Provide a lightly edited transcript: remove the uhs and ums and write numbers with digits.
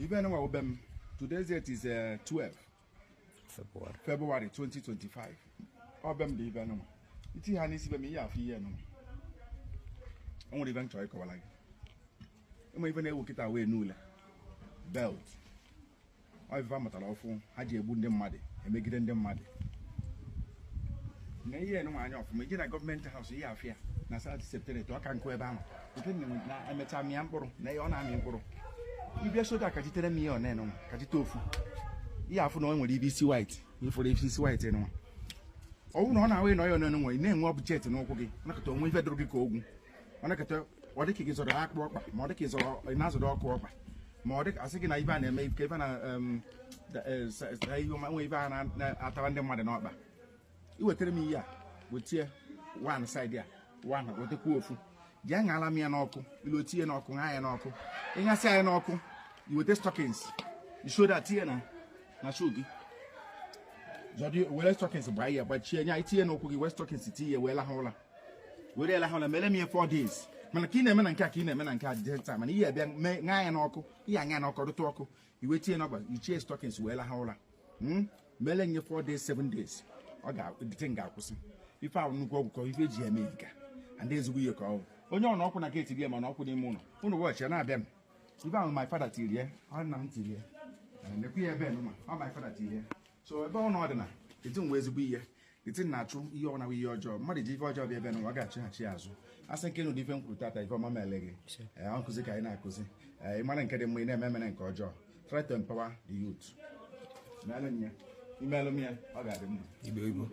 Even when today's date is 12 February 2025. Obem the even it is Hanis be me ya fi no. Only even try ko like. Even e work it away nula. Belt. I va matala ofu ha je egbu ndị mmadụ emegide ndị mmadụ. Na ihe no anya ofu me na government house ya afia na South September to aka nko ebe ahụ. Nke na emecha mia mkpụrụ na ọ na-amị mkpụrụ. Ibia soda ka jitere mi on no ka jite ofu. Ihe afu na o nwere ibisi white, ifuru ibisi white no. Owu na ọ na-awe na oyo no nwe na-enwe object n'ụkwụ gị. Nakata onwe ife duru gị ka ogwu. Nakata ọ dị ka gị zọrọ akpụ ọkpa, ma ọ dị ka ịzọrọ na-azọrọ ọkụ ọkpa. Ma ọ dị ka asị gị na ibe a na-eme ife na ihe nwe ibe a na-atawa ndị mmadụ n'ọkpa. Iwetere m ihe a, wetie one side ya, one wetekwa ofu. Ji aṅala m ya n'ọkụ, ilu tie n'ọkụ, ṅaa ya n'ọkụ. Ịṅasị ya n'ọkụ, iwete stockings. You that tie na show gị. Jodi wele stockings bụ ahịa gbachie nya itie n'ọkụ gị wele stockings tie wele ha ụla. Wele ha ụla mele m 4 days. Mana ka ị na-eme na nke a ka ị na-eme na nke a dị taa mana ihe abịa ṅaa ya n'ọkụ, ihe anya n'ọkụ rụtụ ọkụ, iwe tie n'ọgba, ichie stockings wele ha ụla. Mele nye 4 days 7 days. Ọ ga-adịte ga-akwụsị. Ife ahụ nnukwu ọgwụ ka ife eji eme nka. And ezigbo ihe ka ọ. Onye ọ na ọkwụ na gate gị ma na ọkwụ n'ime ụlọ. Unu watch ya na-abịa m. Ibe ahụ my father tiri ya, ọ nna m tiri ya. Nekwu ya ebe nụma, ọ my father tiri ya. So ebe ọ nọ dị na, eti nwe ezigbo ihe. Eti na-achụ ihe ọ na ihe ọjọọ. Mmadụ ji ife ọjọọ bịa ebe nụwa ga-achịghachi azụ. Asị nke nụ dị ife nkwuru tata ife ọma mele gị. Ọ nkụzi ka anyị na-akụzi. Ị mara nke dị mma ị na-eme nke ọjọọ. Try to empower the youth. Imeelụ m ya, ọ ga-adị mma.